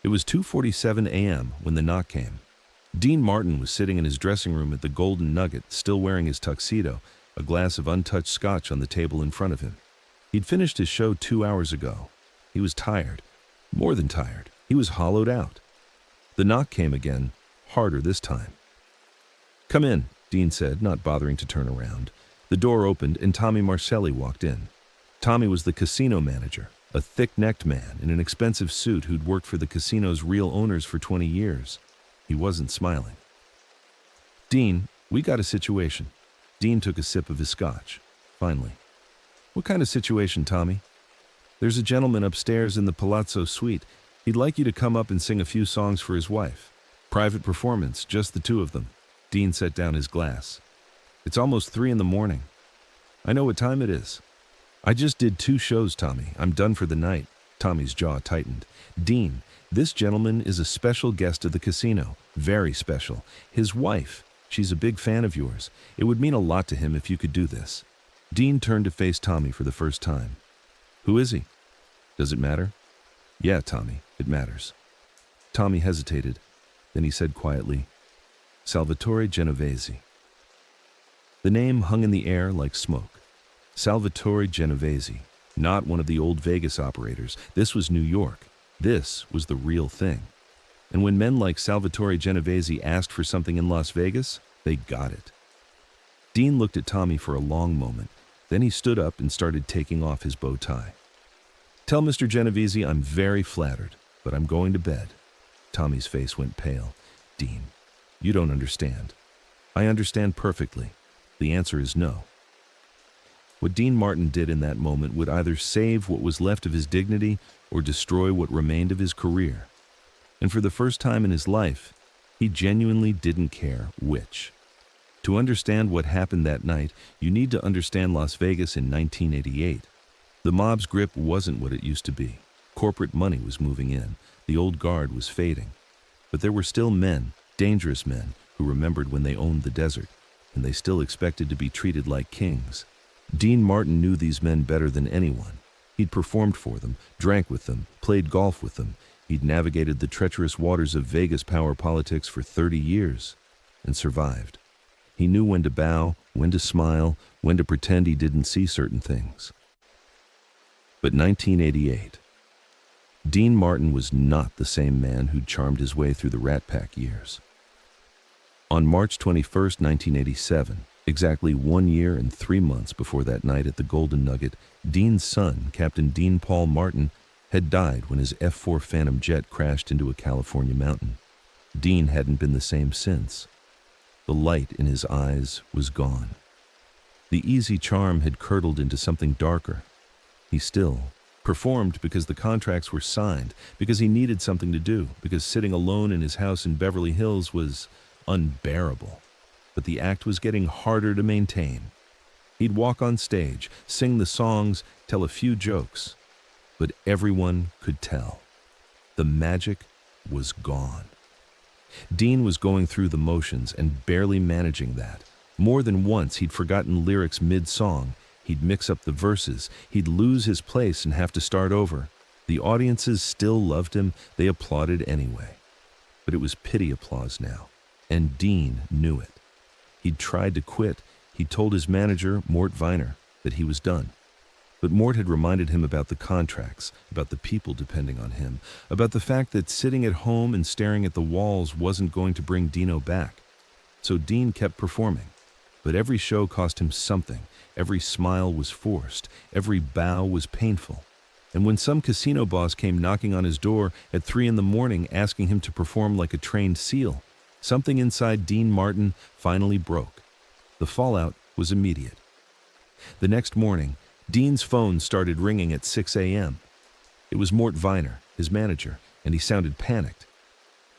It was 2:47 a.m. when the knock came. Dean Martin was sitting in his dressing room at the Golden Nugget, still wearing his tuxedo, a glass of untouched scotch on the table in front of him. He'd finished his show 2 hours ago. He was tired. More than tired. He was hollowed out. The knock came again, harder this time. "Come in," Dean said, not bothering to turn around. The door opened and Tommy Marcelli walked in. Tommy was the casino manager, a thick-necked man in an expensive suit who'd worked for the casino's real owners for 20 years. He wasn't smiling. "Dean, we got a situation." Dean took a sip of his scotch. Finally. "What kind of situation, Tommy?" "There's a gentleman upstairs in the Palazzo suite. He'd like you to come up and sing a few songs for his wife. Private performance, just the two of them." Dean set down his glass. "It's almost 3 in the morning. "I know what time it is." "I just did 2 shows, Tommy. I'm done for the night." Tommy's jaw tightened. "Dean, this gentleman is a special guest of the casino. Very special. His wife. She's a big fan of yours. It would mean a lot to him if you could do this." Dean turned to face Tommy for the first time. "Who is he? Does it matter?" "Yeah, Tommy, it matters." Tommy hesitated. Then he said quietly, "Salvatore Genovese." The name hung in the air like smoke. Salvatore Genovese, not one of the old Vegas operators. This was New York. This was the real thing. And when men like Salvatore Genovese asked for something in Las Vegas, they got it. Dean looked at Tommy for a long moment. Then he stood up and started taking off his bow tie. "Tell Mr. Genovese I'm very flattered, but I'm going to bed." Tommy's face went pale. "Dean, you don't understand." "I understand perfectly. The answer is no." What Dean Martin did in that moment would either save what was left of his dignity or destroy what remained of his career. And for the first time in his life, he genuinely didn't care which. To understand what happened that night, you need to understand Las Vegas in 1988. The mob's grip wasn't what it used to be. Corporate money was moving in. The old guard was fading. But there were still men, dangerous men, who remembered when they owned the desert, and they still expected to be treated like kings. Dean Martin knew these men better than anyone. He'd performed for them, drank with them, played golf with them. He'd navigated the treacherous waters of Vegas power politics for 30 years and survived. He knew when to bow, when to smile, when to pretend he didn't see certain things. But 1988. Dean Martin was not the same man who'd charmed his way through the Rat Pack years. On March 21st, 1987, exactly 1 year and 3 months before that night at the Golden Nugget, Dean's son, Captain Dean Paul Martin, had died when his F-4 Phantom jet crashed into a California mountain. Dean hadn't been the same since. The light in his eyes was gone. The easy charm had curdled into something darker. He still performed because the contracts were signed, because he needed something to do, because sitting alone in his house in Beverly Hills was unbearable. But the act was getting harder to maintain. He'd walk on stage, sing the songs, tell a few jokes. But everyone could tell. The magic was gone. Dean was going through the motions and barely managing that. More than once he'd forgotten lyrics mid-song. He'd mix up the verses. He'd lose his place and have to start over. The audiences still loved him. They applauded anyway. But it was pity applause now. And Dean knew it. He'd tried to quit. He'd told his manager, Mort Viner, that he was done. But Mort had reminded him about the contracts, about the people depending on him, about the fact that sitting at home and staring at the walls wasn't going to bring Dino back. So Dean kept performing. But every show cost him something. Every smile was forced. Every bow was painful. And when some casino boss came knocking on his door at 3 in the morning asking him to perform like a trained SEAL, something inside Dean Martin finally broke. The fallout was immediate. The next morning, Dean's phone started ringing at 6 a.m. It was Mort Viner, his manager, and he sounded panicked.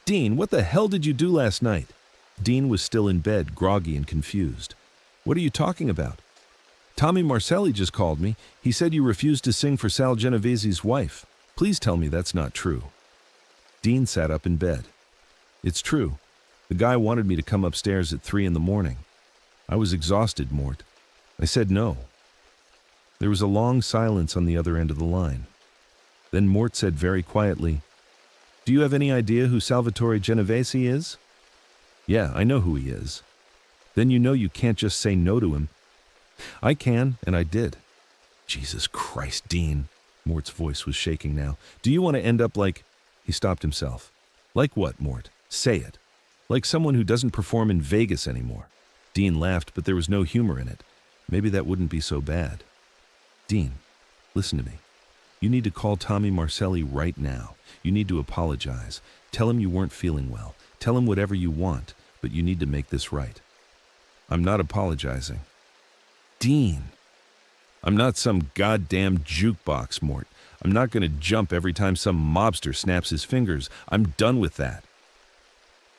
"Dean, what the hell did you do last night?" Dean was still in bed, groggy and confused. "What are you talking about?" "Tommy Marcelli just called me. He said you refused to sing for Sal Genovese's wife. Please tell me that's not true." Dean sat up in bed. "It's true. The guy wanted me to come upstairs at 3 in the morning. I was exhausted, Mort. I said no." There was a long silence on the other end of the line. Then Mort said very quietly, Do you have any idea who Salvatore Genovese is? Yeah, I know who he is. Then you know you can't just say no to him. I can, and I did. Jesus Christ, Dean. Mort's voice was shaking now. Do you want to end up like... He stopped himself. Like what, Mort? Say it. Like someone who doesn't perform in Vegas anymore. Dean laughed, but there was no humor in it. Maybe that wouldn't be so bad. Dean, listen to me. You need to call Tommy Marcelli right now. You need to apologize. Tell him you weren't feeling well. Tell him whatever you want, but you need to make this right. I'm not apologizing. Dean. I'm not some goddamn jukebox, Mort. I'm not going to jump every time some mobster snaps his fingers. I'm done with that.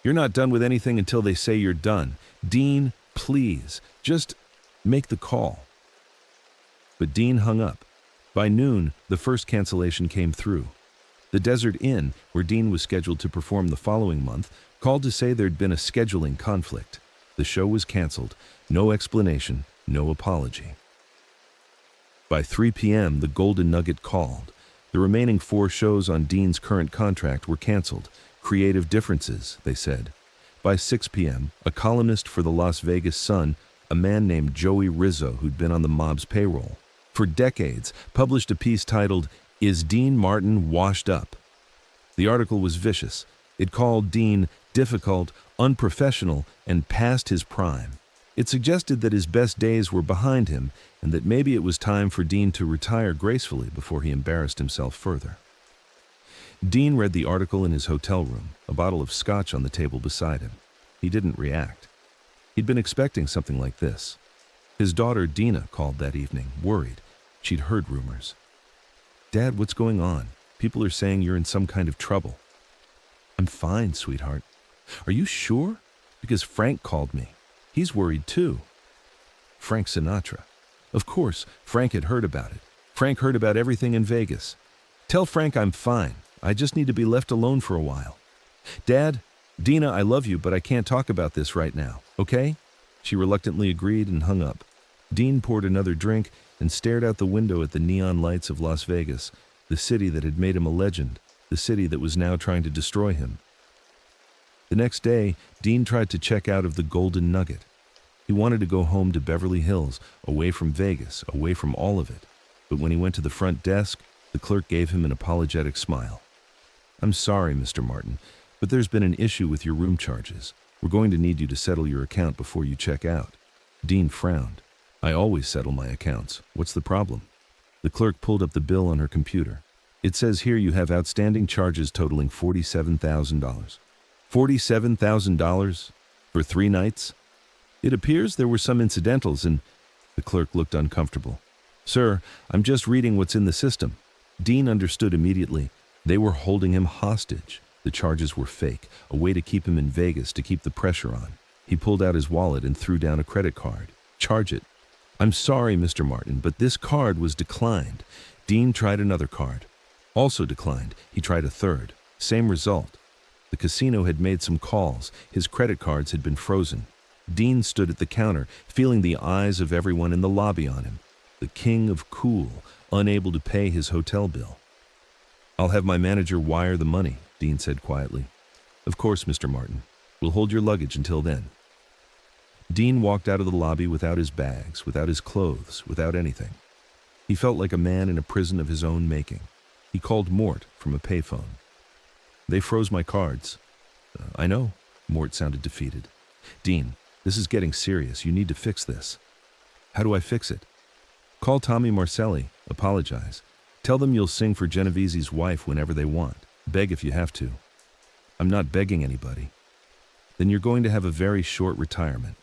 You're not done with anything until they say you're done. Dean, please, just make the call. But Dean hung up. By noon, the first cancellation came through. The Desert Inn, where Dean was scheduled to perform the following month, called to say there'd been a scheduling conflict. The show was canceled. No explanation, no apology. By 3 p.m., the Golden Nugget called. The remaining 4 shows on Dean's current contract were canceled. Creative differences, they said. By 6 p.m., a columnist for the Las Vegas Sun, a man named Joey Rizzo, who'd been on the mob's payroll for decades, published a piece titled, "Is Dean Martin Washed Up?" The article was vicious. It called Dean difficult, unprofessional, and past his prime. It suggested that his best days were behind him and that maybe it was time for Dean to retire gracefully before he embarrassed himself further. Dean read the article in his hotel room, a bottle of scotch on the table beside him. He didn't react. He'd been expecting something like this. His daughter Dina called that evening, worried. She'd heard rumors. "Dad, what's going on? People are saying you're in some kind of trouble." "I'm fine, sweetheart." "Are you sure? Because Frank called me. He's worried too." Frank Sinatra. Of course, Frank had heard about it. Frank heard about everything in Vegas. "Tell Frank I'm fine. I just need to be left alone for a while." "Dad, Dina, I love you, but I can't talk about this right now, okay?" She reluctantly agreed and hung up. Dean poured another drink and stared out the window at the neon lights of Las Vegas, the city that had made him a legend, the city that was now trying to destroy him. The next day, Dean tried to check out of the Golden Nugget. He wanted to go home to Beverly Hills, away from Vegas, away from all of it. But when he went to the front desk, the clerk gave him an apologetic smile. "I'm sorry, Mr. Martin, but there's been an issue with your room charges. We're going to need you to settle your account before you check out." Dean frowned. "I always settle my accounts. What's the problem?" The clerk pulled up the bill on her computer. "It says here you have outstanding charges totaling $47,000. $47,000 for 3 nights? It appears there were some incidentals and..." The clerk looked uncomfortable. "Sir, I'm just reading what's in the system." Dean understood immediately. They were holding him hostage. The charges were fake, a way to keep him in Vegas, to keep the pressure on. He pulled out his wallet and threw down a credit card. "Charge it." "I'm sorry, Mr. Martin, but this card was declined." Dean tried another card. Also declined. He tried a third. Same result. The casino had made some calls. His credit cards had been frozen. Dean stood at the counter, feeling the eyes of everyone in the lobby on him. The king of cool, unable to pay his hotel bill. "I'll have my manager wire the money," Dean said quietly. "Of course, Mr. Martin. We'll hold your luggage until then." Dean walked out of the lobby without his bags, without his clothes, without anything. He felt like a man in a prison of his own making. He called Mort from a payphone. "They froze my cards." "I know." Mort sounded defeated. "Dean, this is getting serious. You need to fix this." "How do I fix it?" "Call Tommy Marcelli. Apologize. Tell them you'll sing for Genovese's wife whenever they want. Beg if you have to." "I'm not begging anybody." "Then you're going to have a very short retirement."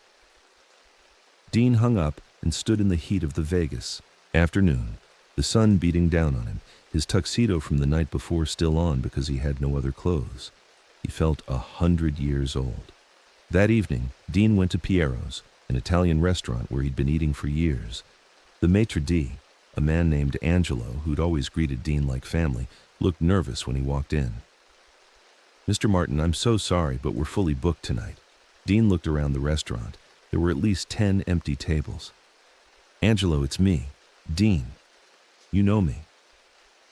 Dean hung up and stood in the heat of the Vegas afternoon, the sun beating down on him, his tuxedo from the night before still on because he had no other clothes. He felt 100 years old. That evening, Dean went to Piero's, an Italian restaurant where he'd been eating for years. The maitre d', a man named Angelo, who'd always greeted Dean like family, looked nervous when he walked in. "Mr. Martin, I'm so sorry, but we're fully booked tonight." Dean looked around the restaurant. There were at least 10 empty tables. "Angelo, it's me, Dean. You know me."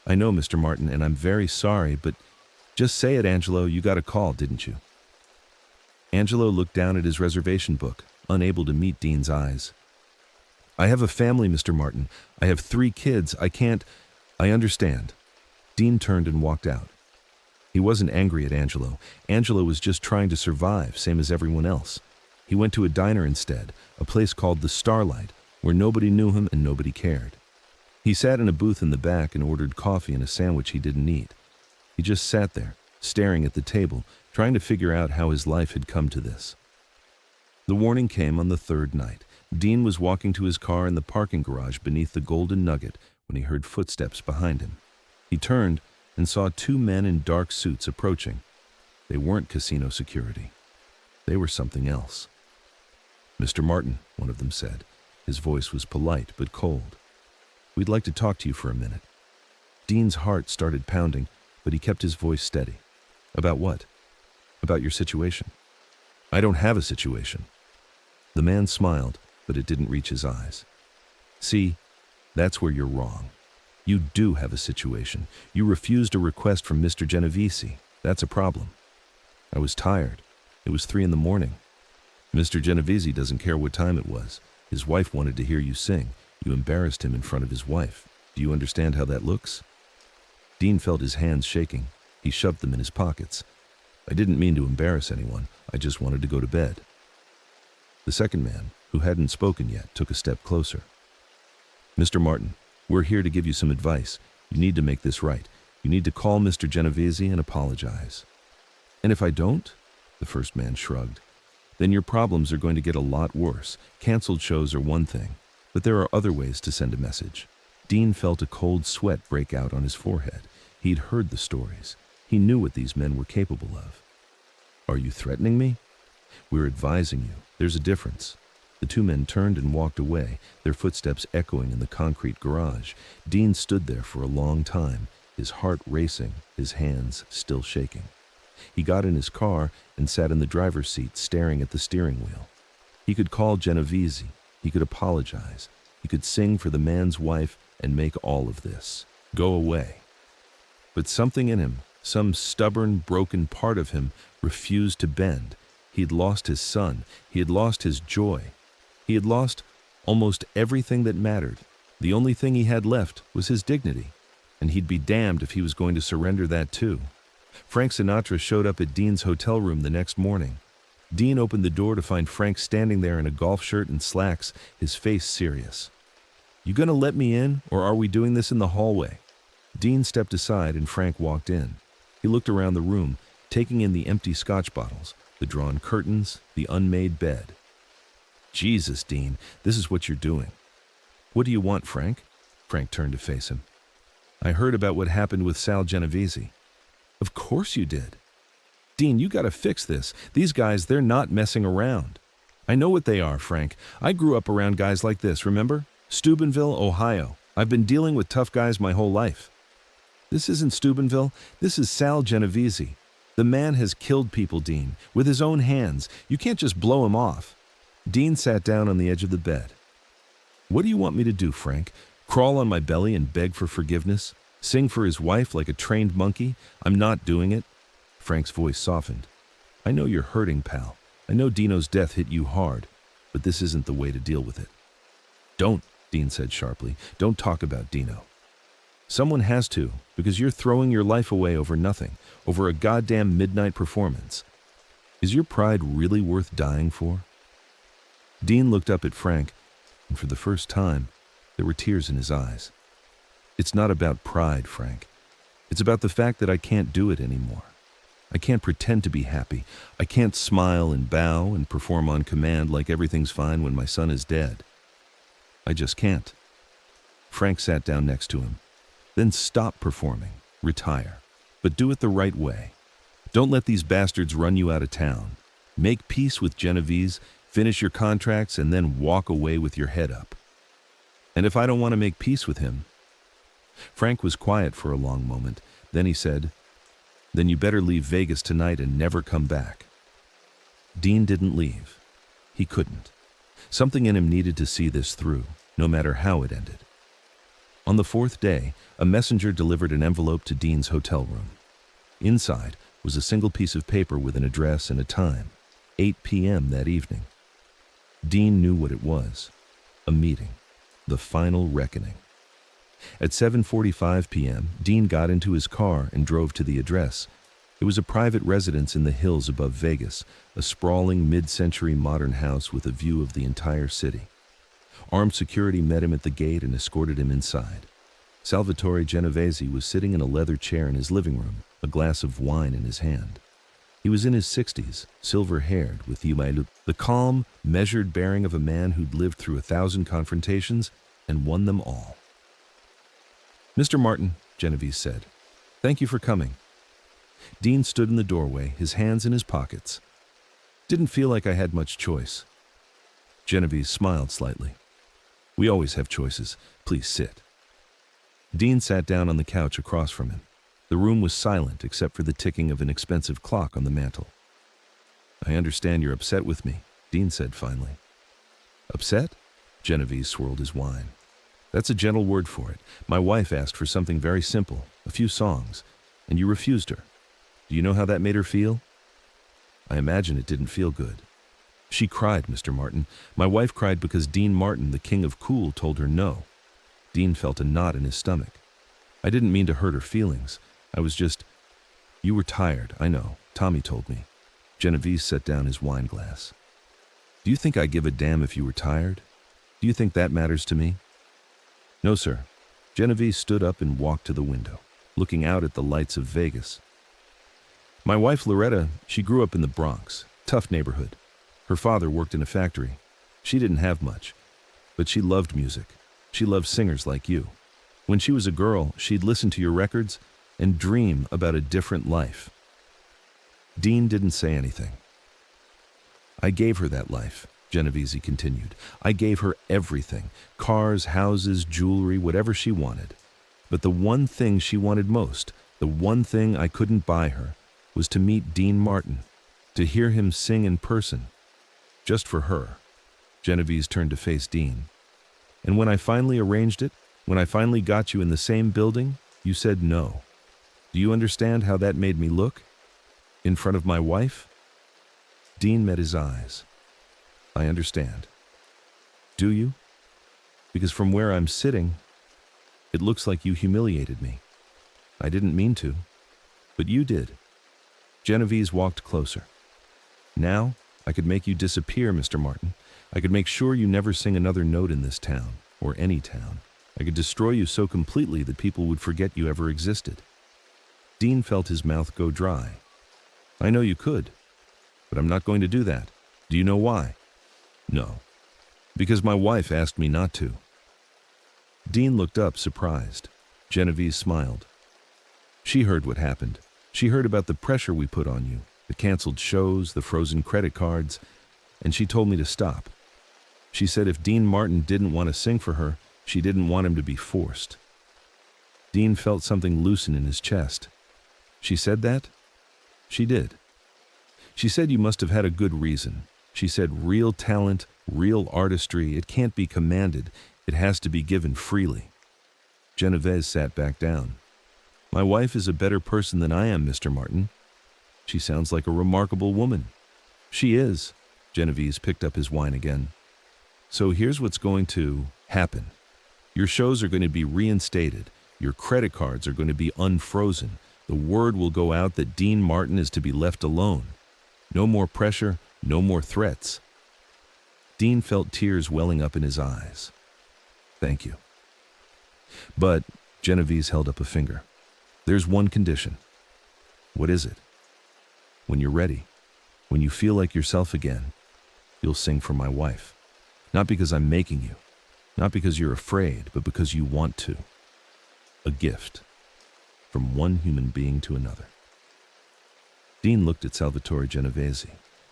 "I know, Mr. Martin, and I'm very sorry, but..." Just say it, Angelo, you got a call, didn't you? Angelo looked down at his reservation book, unable to meet Dean's eyes. I have a family, Mr. Martin. I have 3 kids. I understand. Dean turned and walked out. He wasn't angry at Angelo. Angelo was just trying to survive, same as everyone else. He went to a diner instead, a place called the Starlight, where nobody knew him and nobody cared. He sat in a booth in the back and ordered coffee and a sandwich he didn't eat. He just sat there, staring at the table, trying to figure out how his life had come to this. The warning came on the 3rd night. Dean was walking to his car in the parking garage beneath the Golden Nugget when he heard footsteps behind him. He turned and saw 2 men in dark suits approaching. They weren't casino security. They were something else. Mr. Martin, one of them said. His voice was polite but cold. We'd like to talk to you for a minute. Dean's heart started pounding, but he kept his voice steady. About what? About your situation. I don't have a situation. The man smiled, but it didn't reach his eyes. See, that's where you're wrong. You do have a situation. You refused a request from Mr. Genovese. That's a problem. I was tired. It was 3 a.m. Mr. Genovese doesn't care what time it was. His wife wanted to hear you sing. You embarrassed him in front of his wife. Do you understand how that looks? Dean felt his hands shaking. He shoved them in his pockets. I didn't mean to embarrass anyone. I just wanted to go to bed. The second man, who hadn't spoken yet, took a step closer. Mr. Martin, we're here to give you some advice. You need to make this right. You need to call Mr. Genovese and apologize. And if I don't? The first man shrugged. Then your problems are going to get a lot worse. Canceled shows are one thing, but there are other ways to send a message. Dean felt a cold sweat break out on his forehead. He'd heard the stories. He knew what these men were capable of. Are you threatening me? We're advising you. There's a difference. The 2 men turned and walked away, their footsteps echoing in the concrete garage. Dean stood there for a long time, his heart racing, his hands still shaking. He got in his car and sat in the driver's seat, staring at the steering wheel. He could call Genovese. He could apologize. He could sing for the man's wife and make all of this go away. But something in him, some stubborn, broken part of him, refused to bend. He'd lost his son. He had lost his joy. He had lost almost everything that mattered. The only thing he had left was his dignity, and he'd be damned if he was going to surrender that too. Frank Sinatra showed up at Dean's hotel room the next morning. Dean opened the door to find Frank standing there in a golf shirt and slacks, his face serious. You gonna let me in, or are we doing this in the hallway? Dean stepped aside and Frank walked in. He looked around the room, taking in the empty scotch bottles, the drawn curtains, the unmade bed. Jesus, Dean, this is what you're doing. What do you want, Frank? Frank turned to face him. I heard about what happened with Sal Genovese. Of course you did. Dean, you gotta fix this. These guys, they're not messing around. I know what they are, Frank. I grew up around guys like this, remember? Steubenville, Ohio. I've been dealing with tough guys my whole life. This isn't Steubenville. This is Sal Genovese. The man has killed people, Dean, with his own hands. You can't just blow him off. Dean sat down on the edge of the bed. What do you want me to do, Frank? Crawl on my belly and beg for forgiveness? Sing for his wife like a trained monkey? I'm not doing it. Frank's voice softened. I know you're hurting, pal. I know Dino's death hit you hard, but this isn't the way to deal with it. Don't, Dean said sharply. Don't talk about Dino. Someone has to, because you're throwing your life away over nothing, over a goddamn midnight performance. Is your pride really worth dying for? Dean looked up at Frank, and for the first time, there were tears in his eyes. It's not about pride, Frank. It's about the fact that I can't do it anymore. I can't pretend to be happy. I can't smile and bow and perform on command like everything's fine when my son is dead. I just can't. Frank sat down next to him. Then stop performing. Retire. But do it the right way. Don't let these bastards run you out of town. Make peace with Genovese, finish your contracts, and then walk away with your head up. And if I don't want to make peace with him? Frank was quiet for a long moment. Then he said, Then you better leave Vegas tonight and never come back. Dean didn't leave. He couldn't. Something in him needed to see this through, no matter how it ended. On the 4th day, a messenger delivered an envelope to Dean's hotel room. Inside was a single piece of paper with an address and a time, 8 p.m. that evening. Dean knew what it was. A meeting. The final reckoning. At 7:45 p.m., Dean got into his car and drove to the address. It was a private residence in the hills above Vegas, a sprawling mid-century modern house with a view of the entire city. Armed security met him at the gate and escorted him inside. Salvatore Genovese was sitting in a leather chair in his living room, a glass of wine in his hand. He was in his 60s, silver-haired, with the calm, measured bearing of a man who'd lived through 1,000 confrontations and won them all. "Mr. Martin," Genovese said, "thank you for coming." Dean stood in the doorway, his hands in his pockets. "Didn't feel like I had much choice." Genovese smiled slightly. "We always have choices. Please sit." Dean sat down on the couch across from him. The room was silent except for the ticking of an expensive clock on the mantel. "I understand you're upset with me," Dean said finally. "Upset?" Genovese swirled his wine. "That's a gentle word for it. My wife asked for something very simple, a few songs, and you refused her. Do you know how that made her feel?" "I imagine it didn't feel good." "She cried, Mr. Martin. My wife cried because Dean Martin, the king of cool, told her no." Dean felt a knot in his stomach. "I didn't mean to hurt her feelings. I was just—" "You were tired, I know. Tommy told me." Genovese set down his wine glass. "Do you think I give a damn if you were tired? Do you think that matters to me?" "No, sir." Genovese stood up and walked to the window, looking out at the lights of Vegas. "My wife, Loretta, she grew up in the Bronx, tough neighborhood. Her father worked in a factory. She didn't have much, but she loved music. She loved singers like you. When she was a girl, she'd listen to your records and dream about a different life." Dean didn't say anything. "I gave her that life," Genovese continued. "I gave her everything, cars, houses, jewelry, whatever she wanted. But the one thing she wanted most, the one thing I couldn't buy her, was to meet Dean Martin, to hear him sing in person. Just for her." Genovese turned to face Dean. "And when I finally arranged it, when I finally got you in the same building, you said no. Do you understand how that made me look? In front of my wife?" Dean met his eyes. "I understand." "Do you? Because from where I'm sitting, it looks like you humiliated me. I didn't mean to, but you did." Genovese walked closer. "Now, I could make you disappear, Mr. Martin. I could make sure you never sing another note in this town, or any town. I could destroy you so completely that people would forget you ever existed." Dean felt his mouth go dry. "I know you could, but I'm not going to do that. Do you know why?" "No. Because my wife asked me not to." Dean looked up, surprised. Genovese smiled. "She heard what happened. She heard about the pressure we put on you, the canceled shows, the frozen credit cards, and she told me to stop. She said if Dean Martin didn't want to sing for her, she didn't want him to be forced." Dean felt something loosen in his chest. "She said that?" "She did. She said you must have had a good reason. She said real talent, real artistry, it can't be commanded. It has to be given freely." Genovese sat back down. "My wife is a better person than I am, Mr. Martin. She sounds like a remarkable woman." "She is." Genovese picked up his wine again. "So here's what's going to happen. Your shows are going to be reinstated. Your credit cards are going to be unfrozen. The word will go out that Dean Martin is to be left alone. No more pressure, no more threats." Dean felt tears welling up in his eyes. "Thank you. But," Genovese held up a finger, "there's one condition." "What is it?" "When you're ready, when you feel like yourself again, you'll sing for my wife. Not because I'm making you, not because you're afraid, but because you want to. A gift. From one human being to another." Dean looked at Salvatore Genovese,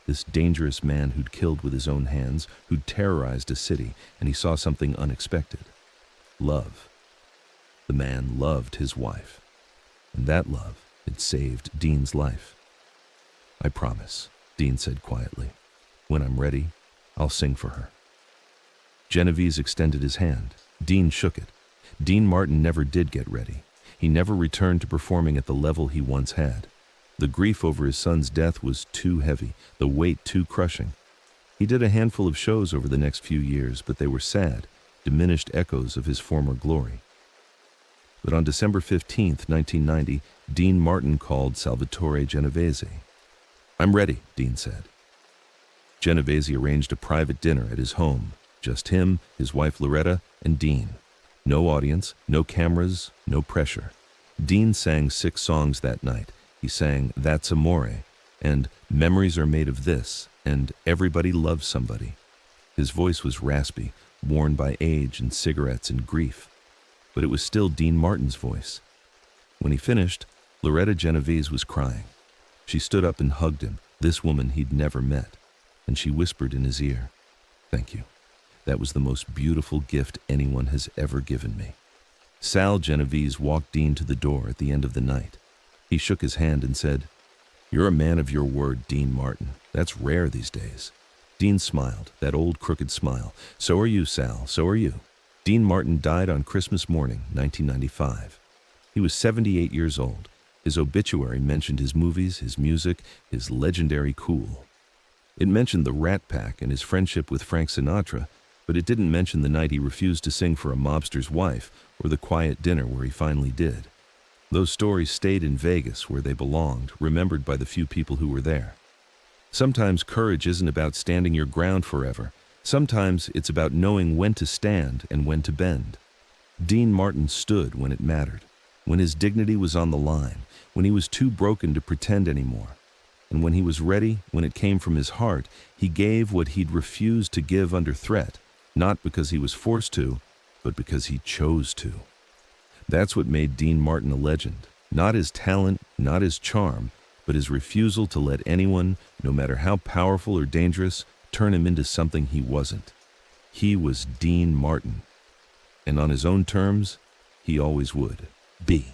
this dangerous man who'd killed with his own hands, who'd terrorized a city, and he saw something unexpected. Love. The man loved his wife, and that love had saved Dean's life. "I promise," Dean said quietly. "When I'm ready, I'll sing for her." Genovese extended his hand. Dean shook it. Dean Martin never did get ready. He never returned to performing at the level he once had. The grief over his son's death was too heavy, the weight too crushing. He did a handful of shows over the next few years, but they were sad, diminished echoes of his former glory. But on December 15, 1990, Dean Martin called Salvatore Genovese. "I'm ready," Dean said. Genovese arranged a private dinner at his home, just him, his wife Loretta, and Dean. No audience, no cameras, no pressure. Dean sang 6 songs that night. He sang "That's Amore" and "Memories Are Made of This" and "Everybody Loves Somebody." His voice was raspy, worn by age and cigarettes and grief. But it was still Dean Martin's voice. When he finished, Loretta Genovese was crying. She stood up and hugged him, this woman he'd never met, and she whispered in his ear, "Thank you. That was the most beautiful gift anyone has ever given me." Sal Genovese walked Dean to the door at the end of the night. He shook his hand and said, "You're a man of your word, Dean Martin. That's rare these days." Dean smiled, that old crooked smile. "So are you, Sal, so are you." Dean Martin died on Christmas morning, 1995. He was 78 years old. His obituary mentioned his movies, his music, his legendary cool. It mentioned the Rat Pack and his friendship with Frank Sinatra, but it didn't mention the night he refused to sing for a mobster's wife or the quiet dinner where he finally did. Those stories stayed in Vegas where they belonged, remembered by the few people who were there. Sometimes courage isn't about standing your ground forever. Sometimes it's about knowing when to stand and when to bend. Dean Martin stood when it mattered, when his dignity was on the line, when he was too broken to pretend anymore. And when he was ready, when it came from his heart, he gave what he'd refused to give under threat, not because he was forced to, but because he chose to. That's what made Dean Martin a legend. Not his talent, not his charm, but his refusal to let anyone, no matter how powerful or dangerous, turn him into something he wasn't. He was Dean Martin. And on his own terms, he always would be.